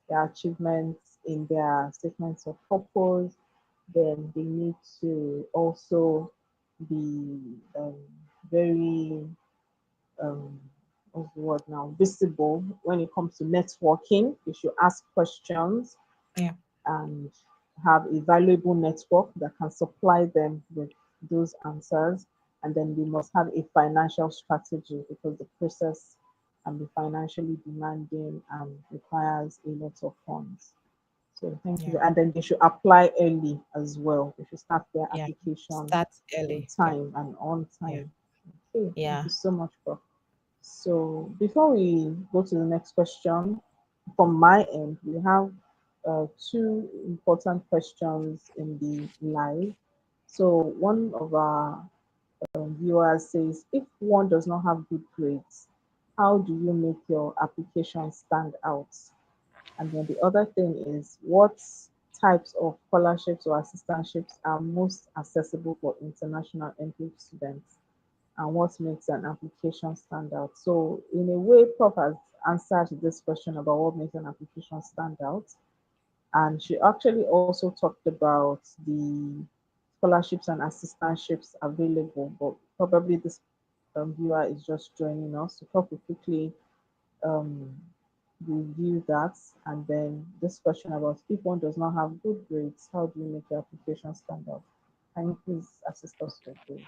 S1: their achievements in their statements of purpose. Then they need to also be very um, what's the word now, visible when it comes to networking. They should ask questions
S2: Yeah.
S1: and have a valuable network that can supply them with those answers. And then they must have a financial strategy because the process can be financially demanding and requires a lot of funds. So thank you.
S2: Yeah.
S1: And then they should apply early as well. They should start their
S2: Yeah.
S1: application
S2: Start
S1: in
S2: early. Yeah.
S1: time and on
S2: Yeah.
S1: time. Okay, thank
S2: Yeah.
S1: you so much, Prof. So before we go to the next question, from my end, we have two important questions in the live. So one of our viewers says, if one does not have good grades, how do you make your application stand out? And then the other thing is, what types of scholarships or assistantships are most accessible for international entry students? And what makes an application stand out? So, in a way, Prof has answered this question about what makes an application stand out. And she actually also talked about the scholarships and assistantships available, but probably this viewer is just joining us, to probably quickly um, review that. And then this question about if one does not have good grades, how do you make your application stand out? Can you please assist us with those?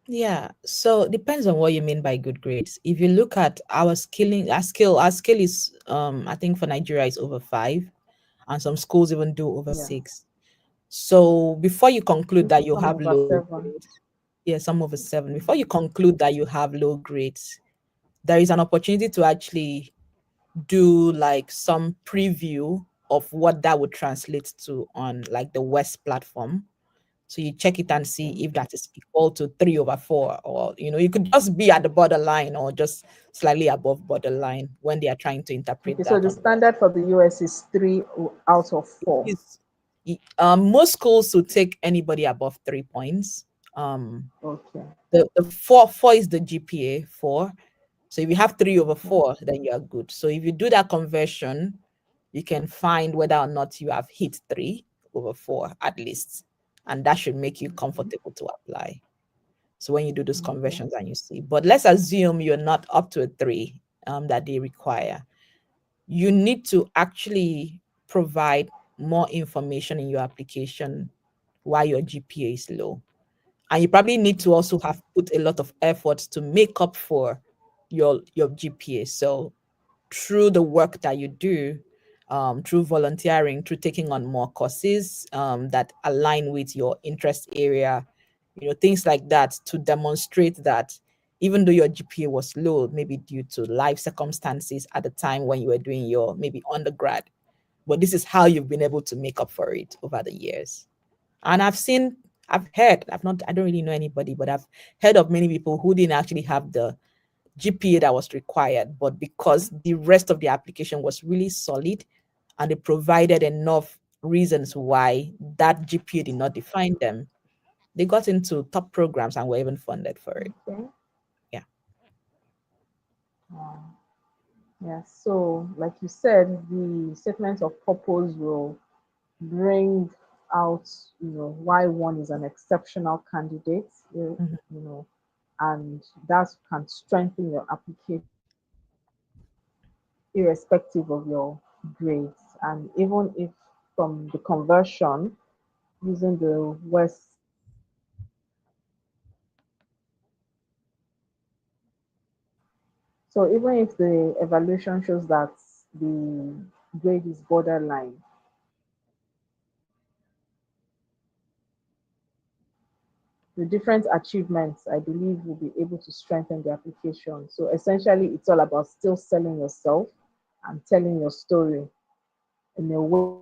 S2: Yeah, so it depends on what you mean by good grades. If you look at our skilling, our skill is I think for Nigeria is over 5, and some schools even do over
S1: Yeah,
S2: 6. So before you conclude that you
S1: some
S2: have
S1: over
S2: low
S1: 7.
S2: grades, yeah, some over 7, before you conclude that you have low grades, there is an opportunity to actually do like some preview of what that would translate to on like the West platform. So you check it and see
S1: Okay.
S2: if that is equal to 3/4, or you could just be at the borderline or just slightly above borderline when they are trying to
S1: Okay,
S2: interpret
S1: so
S2: that
S1: the
S2: on the West.
S1: standard for the US is 3 out of 4.
S2: Is most schools will take anybody above 3 points. Um,
S1: Okay.
S2: the four is the GPA 4. So if you have 3 over
S1: Okay.
S2: 4, then you are good. So if you do that conversion, you can find whether or not you have hit 3 over 4 at least, and that should make you
S1: Okay.
S2: comfortable to apply. So when you do those
S1: Okay.
S2: conversions and you see, but let's assume you're not up to a 3 that they require, you need to actually provide more information in your application why your GPA is low. And you probably need to also have put a lot of effort to make up for your GPA. So through the work that you do, through volunteering, through taking on more courses that align with your interest area, things like that, to demonstrate that even though your GPA was low, maybe due to life circumstances at the time when you were doing your maybe undergrad, but this is how you've been able to make up for it over the years. And I don't really know anybody, but I've heard of many people who didn't actually have the GPA that was required, but because the rest of the application was really solid and they provided enough reasons why that GPA did not define them, they got into top programs and were even funded for it.
S1: Okay.
S2: Yeah.
S1: Wow. Yeah. So, like you said, the statement of purpose will bring out, why one is an exceptional candidate,
S2: Mhm.
S1: and that can strengthen your application irrespective of your grades. And even if from the conversion using the West, so even if the evaluation shows that the grade is borderline, the different achievements, I believe, will be able to strengthen the application. So essentially, it's all about still selling yourself and telling your story in a way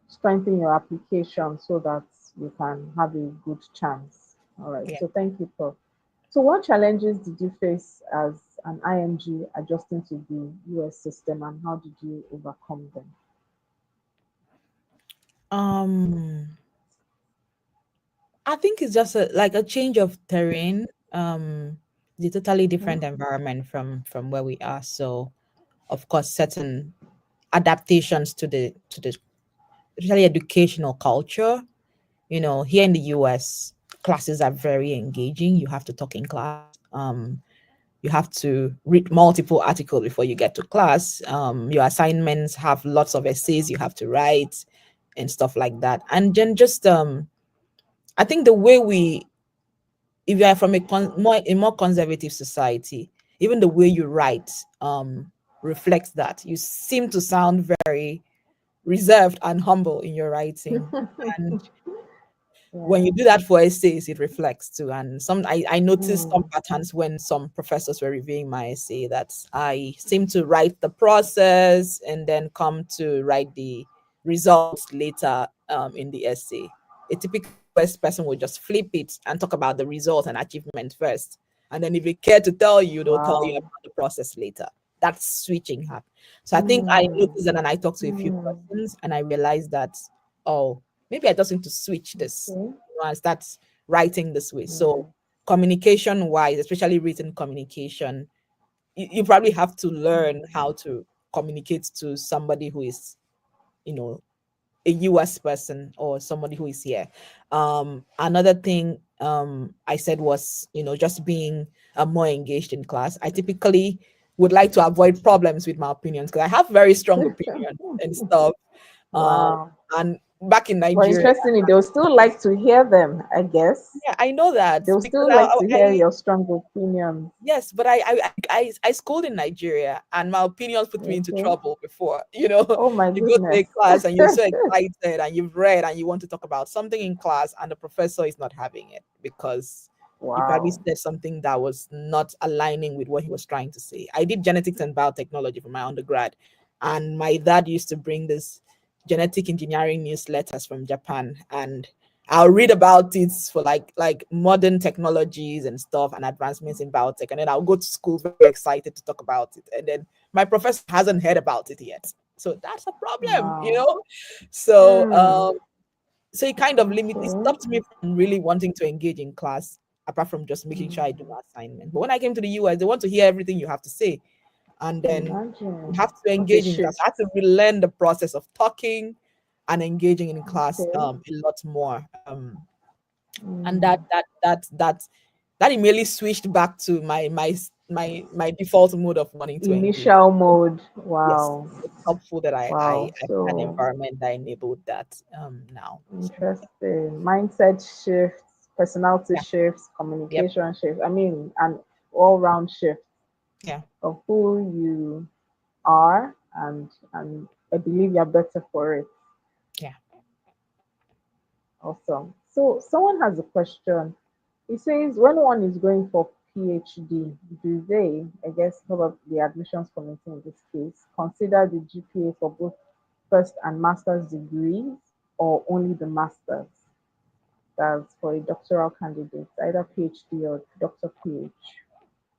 S1: strengthen your application so that you can have a good chance. All right.
S2: Yeah.
S1: So thank you, Prof. So what challenges did you face as an IMG adjusting to the US system, and how did you overcome them?
S2: Um, I think it's just like a change of terrain. It's a totally
S1: Okay.
S2: different environment from where we are. So, of course, certain adaptations to the really educational culture. Here in the US, classes are very engaging. You have to talk in class. You have to read multiple articles before you get to class. Your assignments have lots of essays you have to write and stuff like that. And then just I think the way if you are from a more conservative society, even the way you write reflects that. You seem to sound very reserved and humble in your writing. And when
S1: Yeah.
S2: you do that for essays, it reflects too. And I noticed some
S1: Mm.
S2: patterns when some professors were reviewing my essay, that I seem to write the process and then come to write the results later in the essay. A typical US person would just flip it and talk about the result and achievement first. And then if they care to tell you, they'll tell you
S1: Wow.
S2: about the process later. That's switching up. So I think I
S1: Mm.
S2: noticed that, and I talked to a few
S1: Mm.
S2: persons and I realized that, oh, maybe I just need to switch this,
S1: Okay.
S2: and start writing this way.
S1: Yeah.
S2: So communication wise, especially written communication, you probably have to learn how to communicate to somebody who is, you know, a US person or somebody who is here. Another thing I said was, just being more engaged in class. I typically would like to avoid problems with my opinions because I have very strong opinions and stuff. Um,
S1: Wow.
S2: and back in
S1: But
S2: Nigeria,
S1: interestingly, they'll still like to hear them, I guess.
S2: yeah, I know that
S1: They'll
S2: because
S1: still like to hear your strong opinions.
S2: yes, but I schooled in Nigeria, and my opinions put me into
S1: Okay.
S2: trouble before.
S1: Oh my
S2: You go to a
S1: goodness.
S2: class and you're so excited and you've read and you want to talk about something in class, and the professor is not having it because you probably
S1: Wow.
S2: said something that was not aligning with what he was trying to say. I did genetics and biotechnology for my undergrad, and my dad used to bring this genetic engineering newsletters from Japan, and I'll read about it for like modern technologies and stuff and advancements in biotech, and then I'll go to school very excited to talk about it, and then my professor hasn't heard about it yet, so that's a problem,
S1: Wow.
S2: So
S1: Hmm.
S2: so it kind of it
S1: Okay.
S2: stopped me from really wanting to engage in class, apart from just making sure I do
S1: Hmm.
S2: my assignment. But when I came to the US, they want to hear everything you have to say, and then you
S1: Imagine.
S2: have to
S1: What a
S2: engage in class.
S1: shift.
S2: I had to relearn the process of talking and engaging in class
S1: Okay.
S2: a lot more. And that
S1: Hmm.
S2: that that that that immediately switched back to my default mode of wanting to engage.
S1: Initial mode.
S2: Yes,
S1: Wow.
S2: it's helpful that
S1: Wow.
S2: I had an
S1: So
S2: environment that enabled that now. So
S1: interesting. Mindset shifts, personality
S2: yeah,
S1: shifts,
S2: yep,
S1: communication shifts. I mean, an all round shift
S2: yeah.
S1: of who you are, and I believe you're better for it.
S2: Yeah.
S1: Awesome. So someone has a question. It says when one is going for PhD, do they, I guess probably the admissions committee in this case, consider the GPA for both first and master's degrees or only the master's? That's for a doctoral candidate, either PhD or Dr. PH.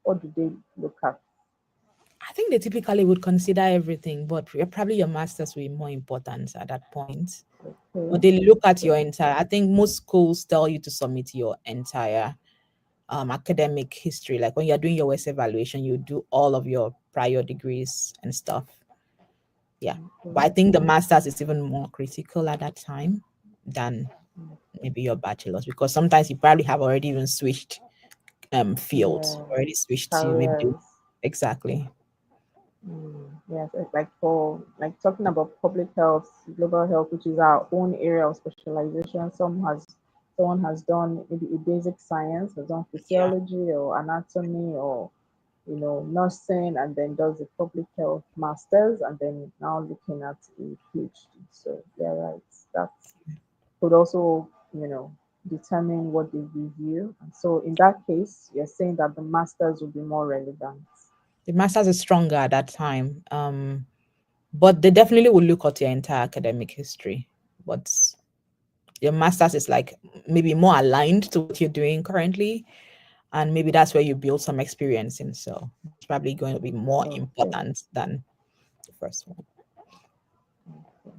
S1: What do they look at?
S2: I think they typically would consider everything, but probably your master's will be more important at that point. But
S1: Okay.
S2: they look at your
S1: Okay.
S2: entire. I think most schools tell you to submit your entire academic history. Like when you're doing your WS evaluation, you do all of your prior degrees and stuff. Yeah, but
S1: Okay.
S2: I think the masters is even more critical at that time than maybe your bachelor's, because sometimes you probably have already even switched fields,
S1: Yeah.
S2: already switched to maybe
S1: Careers.
S2: exactly.
S1: Yes, it's like for like talking about public health, global health, which is our own area of specialization. Someone has done maybe a basic science, has done
S2: Yeah,
S1: physiology or anatomy or nursing, and then does a public health masters, and then now looking at a PhD. So yeah, right. That could also determine what they review. And so in that case, you're saying that the masters will be more relevant.
S2: the masters is stronger at that time. But they definitely will look at your entire academic history. But your master's is like maybe more aligned to what you're doing currently, and maybe that's where you build some experience in. So it's probably going to be more
S1: Okay.
S2: important than the first one.
S1: Okay.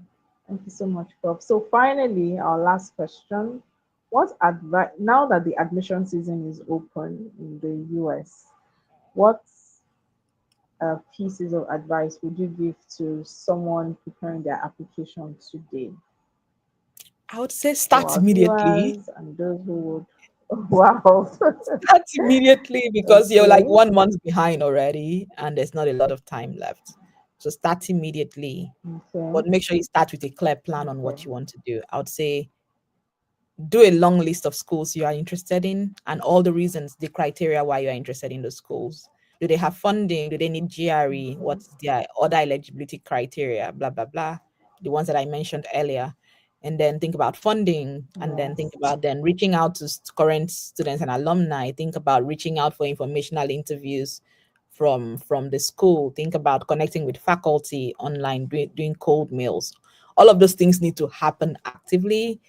S1: Thank you so much, Prof. So finally, our last question. What advice, now that the admission season is open in the US, what pieces of advice would you give to someone preparing their application today?
S2: I would say
S1: For
S2: start
S1: our
S2: immediately.
S1: viewers and those who would, wow.
S2: Start immediately because you're like
S1: Okay.
S2: 1 month behind already, and there's not a lot of time left. So start immediately,
S1: Okay.
S2: but make sure you start with a clear plan on
S1: Okay.
S2: what you want to do. I would say do a long list of schools you are interested in and all the reasons, the criteria why you are interested in those schools. Do they have funding? Do they need GRE?
S1: Okay.
S2: What's their other eligibility criteria? Blah, blah, blah. The ones that I mentioned earlier. And then think about funding, and then think
S1: Yes.
S2: about then reaching out to current students and alumni. Think about reaching out for informational interviews from the school. Think about connecting with faculty online, doing cold mails. All of those things need to happen actively.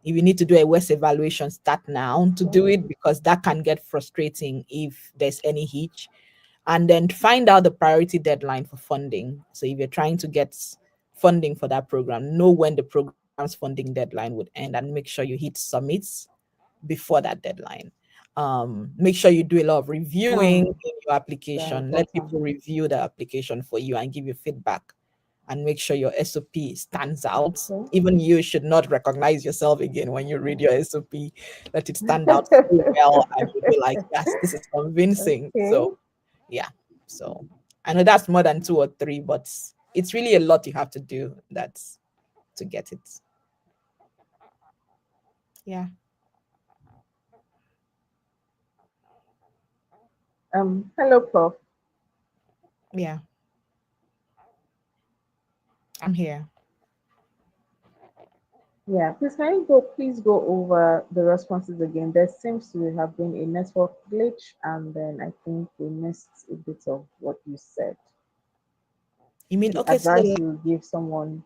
S2: If you need to do a West evaluation, start now to
S1: Okay.
S2: do it, because that can get frustrating if there's any hitch. And then find out the priority deadline for funding. So if you're trying to get funding for that program, know when the program's funding deadline would end and make sure you hit submits before that deadline. Make sure you do a lot of reviewing
S1: Hmm.
S2: in your
S1: Very
S2: application. Let
S1: important.
S2: people review the application for you and give you feedback and make sure your SOP stands out.
S1: Okay.
S2: Even you should not recognize yourself again when you read your SOP. Let it stand out so well, and you'll be like, yes, this is convincing.
S1: Okay.
S2: So, yeah. So, I know that's more than two or three, but it's really a lot you have to do. That's to get it. Yeah.
S1: Hello, Prof.
S2: Yeah. I'm here.
S1: Yeah, please go over the responses again. There seems to have been a network glitch, and then I think we missed a bit of what you said.
S2: You mean
S1: The
S2: okay? So
S1: advice you would give someone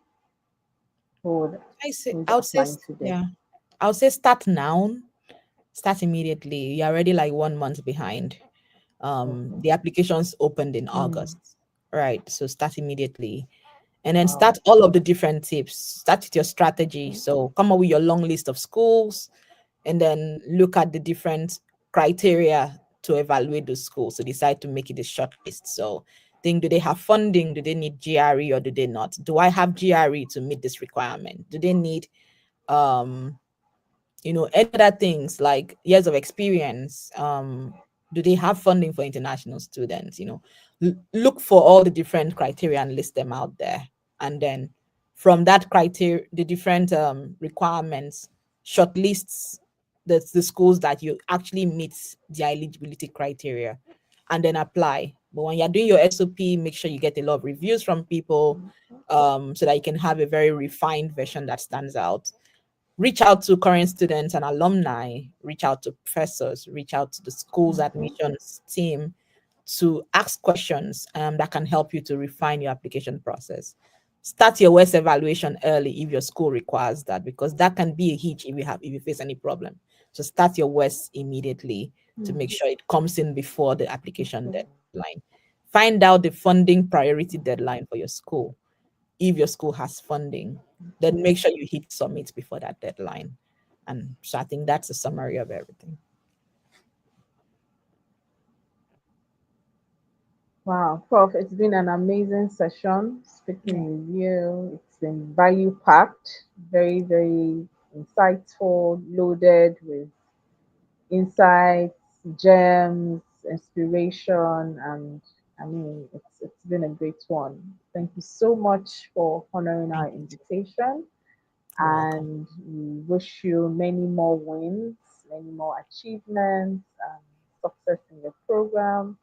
S1: who is
S2: I would say
S1: applying today.
S2: yeah. I would say start now. Start immediately. You're already like 1 month behind.
S1: Okay.
S2: The applications opened in
S1: Mm,
S2: August, right? So start immediately, and then
S1: wow.
S2: start all of the different tips. Start with your strategy.
S1: Okay.
S2: So come up with your long list of schools, and then look at the different criteria to evaluate those schools. So decide to make it a short list. So think, do they have funding? Do they need GRE or do they not? Do I have GRE to meet this requirement? Do they need um any other things like years of experience? Do they have funding for international students? Look for all the different criteria and list them out there, and then from that criteria, the different requirements, shortlists the schools that you actually meet the eligibility criteria, and then apply. But when you're doing your SOP, make sure you get a lot of reviews from people, so that you can have a very refined version that stands out. Reach out to current students and alumni, reach out to professors, reach out to the school's
S1: Okay.
S2: admissions team to ask questions that can help you to refine your application process. Start your WES evaluation early if your school requires that, because that can be a hitch if you face any problem. So start your WES immediately to
S1: Mm,
S2: make sure it comes in before the application
S1: okay.
S2: deadline. Find out the funding priority deadline for your school. If your school has funding, then make sure you hit submit before that deadline. And so I think that's a summary of everything.
S1: Wow, Prof, it's been an amazing session speaking
S2: Yeah.
S1: with you. It's been value packed, very, very insightful, loaded with insights, gems, inspiration, and I mean, it's been a great one. Thank you so much for honoring our
S2: Thank you.
S1: invitation,
S2: You're welcome.
S1: and we wish you many more wins, many more achievements, and success in your program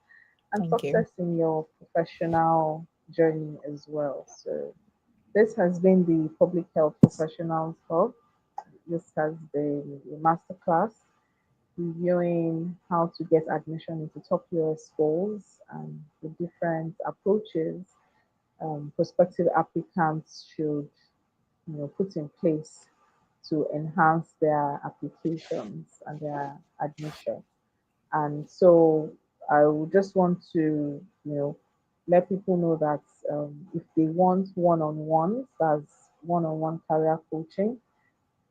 S1: and
S2: Thank you.
S1: success in your professional journey as well. So, this has been the Public Health Professionals Hub. This has been a masterclass reviewing how to get admission into top US schools and the different approaches prospective applicants should put in place to enhance their applications and their admission. And so I would just want to, let people know that if they want one-on-ones, that's one-on-one career coaching,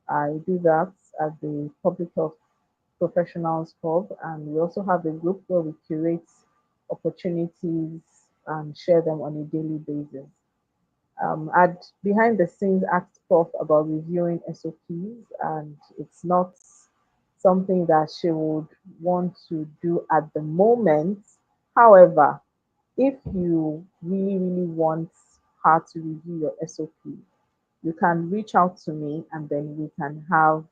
S1: I do that at the Public Health Professionals Hub, and we also have a group where we curate opportunities and share them on a daily basis. I'd behind the scenes asked Prof about reviewing SOPs, and it's not something that she would want to do at the moment. However, if you really, really want her to review your SOP, you can reach out to me and then we can have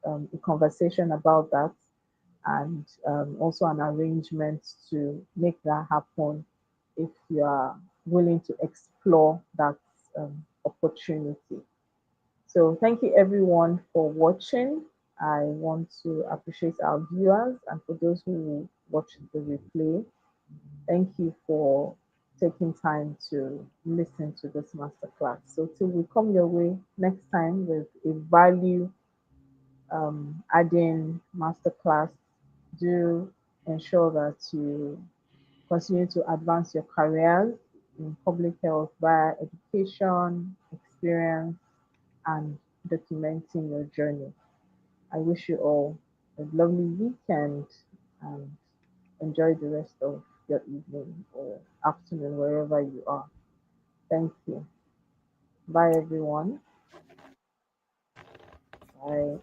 S1: a conversation about that and also an arrangement to make that happen if you are willing to explore that opportunity. So, thank you everyone for watching. I want to appreciate our viewers and for those who will watch the replay. Thank you for taking time to listen to this masterclass. So, till we come your way next time with a value adding masterclass, do ensure that you continue to advance your careers in public health via education, experience, and documenting your journey. I wish you all a lovely weekend and enjoy the rest of your evening or afternoon wherever you are. Thank you. Bye, everyone. Bye.